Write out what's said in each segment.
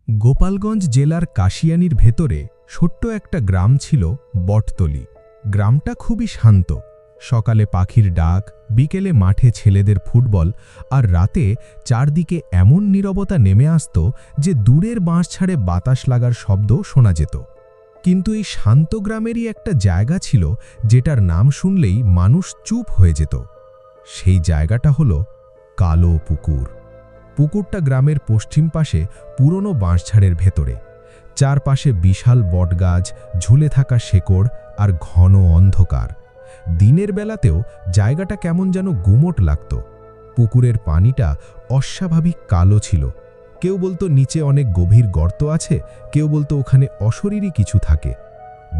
গোপালগঞ্জ জেলার কাশিয়ানীর ভেতরে ছোট্ট একটা গ্রাম ছিল বটতলী। গ্রামটা খুবই শান্ত। সকালে পাখির ডাক, বিকেলে মাঠে ছেলেদের ফুটবল, আর রাতে চারদিকে এমন নীরবতা নেমে আসত যে দূরের বাঁশঝাড়ে বাতাস লাগার শব্দ শোনা যেত। কিন্তু এই শান্ত গ্রামেরই একটা জায়গা ছিল যেটার নাম শুনলেই মানুষ চুপ হয়ে যেত। সেই জায়গাটা হলো কালো পুকুর। পুকুরটা গ্রামের পশ্চিম পাশে পুরনো বাঁশঝাড়ের ভেতরে। চারপাশে বিশাল বটগাছ, ঝুলে থাকা শেকড় আর ঘন অন্ধকার। দিনের বেলাতেও জায়গাটা কেমন যেন গুমোট লাগত। পুকুরের পানিটা অস্বাভাবিক কালো ছিল। কেউ বলতো নিচে অনেক গভীর গর্ত আছে, কেউ বলতো ওখানে অশরীরী কিছু থাকে।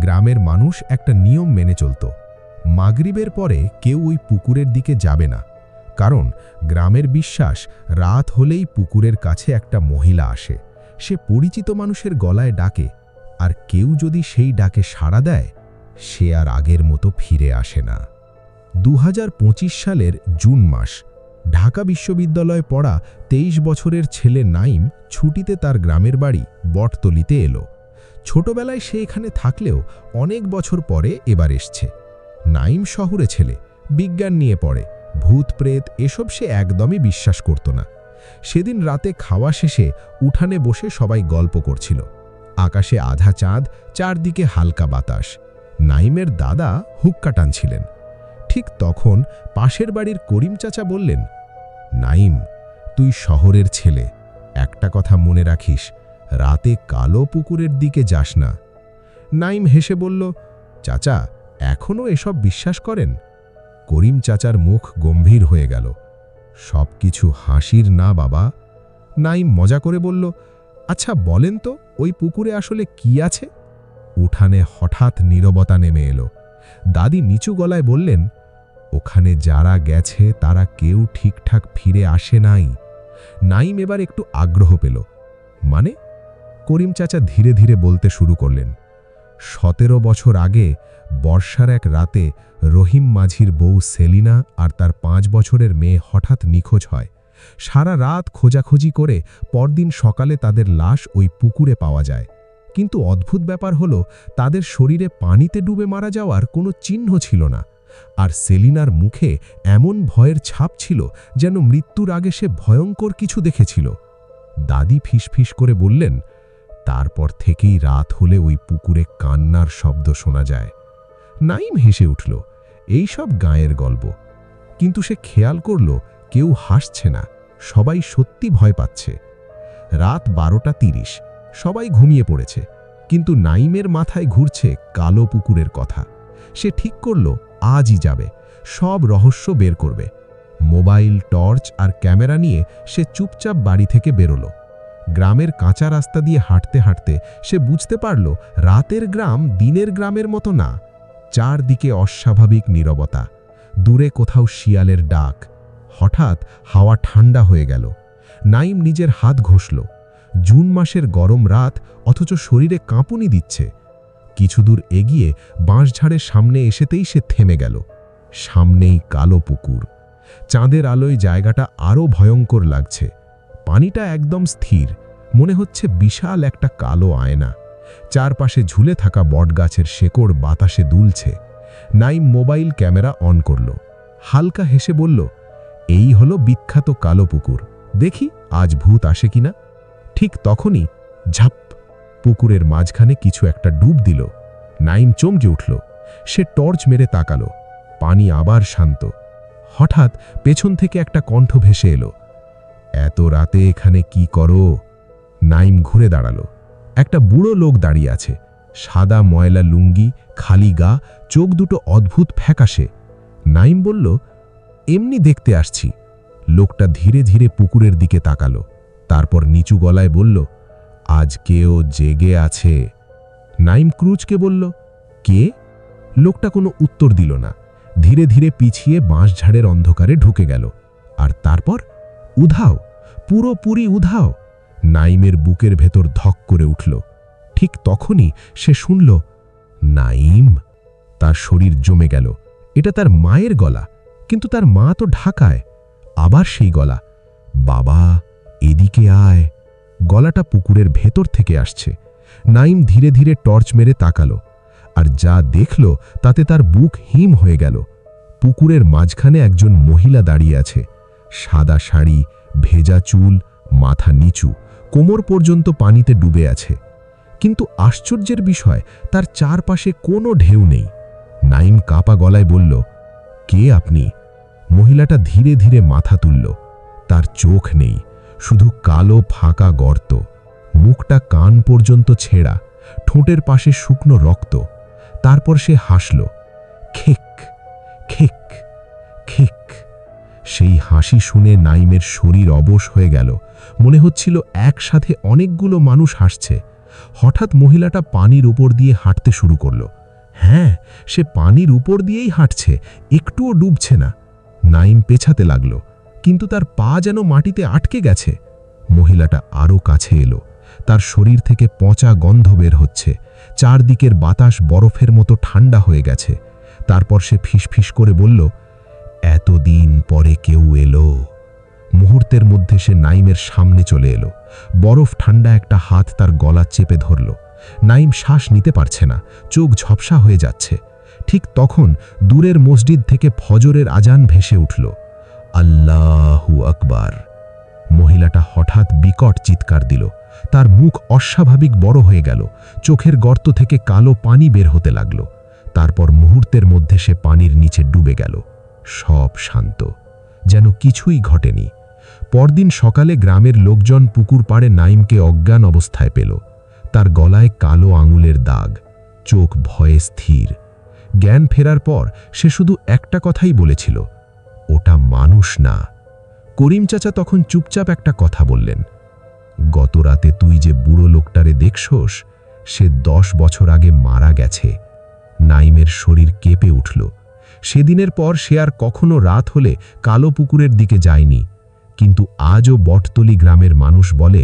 গ্রামের মানুষ একটা নিয়ম মেনে চলত। মাগরিবের পরে কেউ ওই পুকুরের দিকে যাবে না, কারণ গ্রামের বিশ্বাস রাত হলেই পুকুরের কাছে একটা মহিলা আসে। সে পরিচিত মানুষের গলায় ডাকে, আর কেউ যদি সেই ডাকে সাড়া দেয়, সে আর আগের মতো ফিরে আসে না। 2025 সালের জুন মাস। ঢাকা বিশ্ববিদ্যালয়ে পড়া 23 বছরের ছেলে নাইম ছুটিতে তার গ্রামের বাড়ি বটতলীতে এলো। ছোটবেলায় সে এখানে থাকলেও অনেক বছর পরে এবার এসছে। নাইম শহুরে ছেলে, বিজ্ঞান নিয়ে পড়ে। ভূত প্রেত এসব সে একদমই বিশ্বাস করত না। সেদিন রাতে খাওয়া শেষে উঠানে বসে সবাই গল্প করছিল। আকাশে আধা চাঁদ, চারদিকে হালকা বাতাস। নাইমের দাদা হুক্কা টানছিলেন। ঠিক তখন পাশের বাড়ির করিম চাচা বললেন, নাইম, তুই শহরের ছেলে, একটা কথা মনে রাখিস, রাতে কালো পুকুরের দিকে যাস না। নাইম হেসে বলল, চাচা, এখনও এসব বিশ্বাস করেন? করিম চাচার মুখ গম্ভীর হয়ে গেল। সব কিছু হাসির না বাবা। নাইম মজা করে বলল, আচ্ছা বলেন তো, ওই পুকুরে আসলে কি আছে? উঠানে হঠাৎ নীরবতা নেমে এলো। দাদি নিচু গলায় বললেন, ওখানে যারা গেছে তারা কেউ ঠিকঠাক ফিরে আসে নাই। নাইম এবার একটু আগ্রহ পেল। মানে? করিম চাচা ধীরে ধীরে বলতে শুরু করলেন, 17 বছর আগে বর্ষার এক রাতে রহিম মাঝির বউ সেলিনা আর তার 5 বছরের মেয়ে হঠাৎ নিখোঁজ হয়। সারা রাত খোঁজাখুঁজি করে পরদিন সকালে তাদের লাশ ওই পুকুরে পাওয়া যায়। কিন্তু অদ্ভুত ব্যাপার হলো, তাদের শরীরে পানিতে ডুবে মারা যাওয়ার কোনো চিহ্ন ছিল না। আর সেলিনার মুখে এমন ভয়ের ছাপ ছিল যেন মৃত্যুর আগে সে ভয়ঙ্কর কিছু দেখেছিল। দাদি ফিসফিস করে বললেন, তারপর থেকেই রাত হলে ওই পুকুরে কান্নার শব্দ শোনা যায়। নাইম হেসে উঠল, এই সব গায়ের গল্প। কিন্তু সে খেয়াল করল কেউ হাসছে না, সবাই সত্যি ভয় পাচ্ছে। রাত 12:30, সবাই ঘুমিয়ে পড়েছে, কিন্তু নাইমের মাথায় ঘুরছে কালো পুকুরের কথা। সে ঠিক করল আজই যাবে, সব রহস্য বের করবে। মোবাইল, টর্চ আর ক্যামেরা নিয়ে সে চুপচাপ বাড়ি থেকে বেরোলো। গ্রামের কাঁচা রাস্তা দিয়ে হাঁটতে হাঁটতে সে বুঝতে পারল রাতের গ্রাম দিনের গ্রামের মতো না। চারদিকে অস্বাভাবিক নীরবতা, দূরে কোথাও শিয়ালের ডাক। হঠাৎ হাওয়া ঠান্ডা হয়ে গেল। নাইম নিজের হাত ঘষল। জুন মাসের গরম রাত, অথচ শরীরে কাঁপুনি দিচ্ছে। কিছু দূর এগিয়ে বাঁশঝাড়ের সামনে এসেতেই সে থেমে গেল। সামনেই কালো পুকুর। চাঁদের আলোয় জায়গাটা আরও ভয়ঙ্কর লাগছে। পানিটা একদম স্থির, মনে হচ্ছে বিশাল একটা কালো আয়না। চারপাশে ঝুলে থাকা বটগাছের শেকড় বাতাসে দুলছে। নাইম মোবাইল ক্যামেরা অন করল। হালকা হেসে বলল, এই হলো বিখ্যাত কালো পুকুর, দেখি আজ ভূত আসে কিনা। ঠিক তখনই ঝাপ, পুকুরের মাঝখানে কিছু একটা ডুব দিল। নাইম চমকে উঠল। সে টর্চ মেরে তাকালো। পানি আবার শান্ত। হঠাৎ পেছন থেকে একটা কণ্ঠ ভেসে এলো, এত রাতে এখানে কি করো? নাইম ঘুরে দাঁড়ালো। একটা বুড়ো লোক দাঁড়িয়ে আছে, সাদা ময়লা লুঙ্গি, খালি গা, চোখ দুটো অদ্ভুত ফ্যাকাশে। নাইম বলল, এমনি দেখতে আসছি। লোকটা ধীরে ধীরে পুকুরের দিকে তাকালো, তারপর নিচু গলায় বলল, আজ কেউ জেগে আছে। নাইম ক্রুজকে বলল, কে? লোকটা কোনো উত্তর দিল না। ধীরে ধীরে পিছিয়ে বাঁশঝাড়ের অন্ধকারে ঢুকে গেল। আর তারপর উধাও, পুরোপুরি উধাও। নাইমের বুকের ভেতর ধক করে উঠল। ঠিক তখনই সে শুনল, নাইম। তার শরীর জমে গেল। এটা তার মায়ের গলা, কিন্তু তার মা তো ঢাকায়। আবার সেই গলা, বাবা এদিকে আয়। গলাটা পুকুরের ভেতর থেকে আসছে। নাইম ধীরে ধীরে টর্চ মেরে তাকালো, আর যা দেখল তাতে তার বুক হিম হয়ে গেল। পুকুরের মাঝখানে একজন মহিলা দাঁড়িয়ে আছে, সাদা শাড়ি, ভেজা চুল, মাথা নিচু, কোমর পর্যন্ত পানিতে ডুবে আছে। কিন্তু আশ্চর্যের বিষয়, তার চারপাশে কোনো ঢেউ নেই। নাইম কাঁপা গলায় বলল, কে আপনি? মহিলাটা ধীরে ধীরে মাথা তুলল। তার চোখ নেই, শুধু কালো ফাঁকা গর্ত। মুখটা কান পর্যন্ত ছেঁড়া, ঠোঁটের পাশে শুকনো রক্ত। তারপর সে হাসল, খেক খেক খেক। সেই হাসি শুনে নাইমের শরীর অবশ হয়ে গেল। মনে হচ্ছিল একসাথে অনেকগুলো মানুষ হাসছে। হঠাৎ মহিলাটা পানির উপর দিয়ে হাঁটতে শুরু করল। হ্যাঁ, সে পানির উপর দিয়েই হাঁটছে, একটুও ডুবছে না। নাইম পেছাতে লাগল, কিন্তু তার পা যেন মাটিতে আটকে গেছে। মহিলাটা আরও কাছে এলো। তার শরীর থেকে পচা গন্ধ বের হচ্ছে। চারদিকের বাতাস বরফের মতো ঠান্ডা হয়ে গেছে। তারপর সে ফিসফিস করে বলল, এতদিন পরে কেউ এলো। মুহূর্তের মধ্যে সে নাইমের সামনে চলে এলো। বরফ ঠান্ডা একটা হাত তার গলা চেপে ধরল। নাইম শ্বাস নিতে পারছে না, চোখ ঝপসা হয়ে যাচ্ছে। ঠিক তখন দূরের মসজিদ থেকে ফজরের আজান ভেসে উঠল। আল্লাহু আকবার। মহিলাটা হঠাৎ বিকট চিৎকার দিল। তার মুখ অস্বাভাবিক বড় হয়ে গেল। চোখের গর্ত থেকে কালো পানি বের হতে লাগল। তারপর মুহূর্তের মধ্যে সে পানির নিচে ডুবে গেল। সব শান্ত, যেন কিছুই ঘটেনি। পরদিন সকালে গ্রামের লোকজন পুকুর পাড়ে নাইমকে অজ্ঞান অবস্থায় পেল। তার গলায় কালো আঙুলের দাগ, চোখ ভয়ে স্থির। জ্ঞান ফেরার পর সে শুধু একটা কথাই বলেছিল, ওটা মানুষ না। করিম চাচা তখন চুপচাপ একটা কথা বললেন, গত রাতে তুই যে বুড়ো লোকটারে দেখছস, সে 10 বছর আগে মারা গেছে। নাইমের শরীর কেঁপে উঠল। সেদিনের পর সে আর কখনো রাত হলে কালো পুকুরের দিকে যায়নি। কিন্তু আজও বটতলি গ্রামের মানুষ বলে,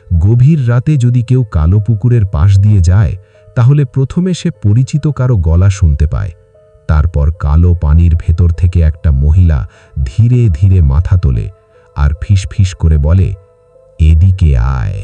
গভীর রাতে যদি কেউ কালো পুকুরের পাশ দিয়ে যায়, তাহলে প্রথমে সে পরিচিত কারো গলা শুনতে পায়। তারপর কালো পানির ভেতর থেকে একটা মহিলা ধীরে ধীরে মাথা তোলে আর ফিসফিস করে বলে, এদিকে আয়।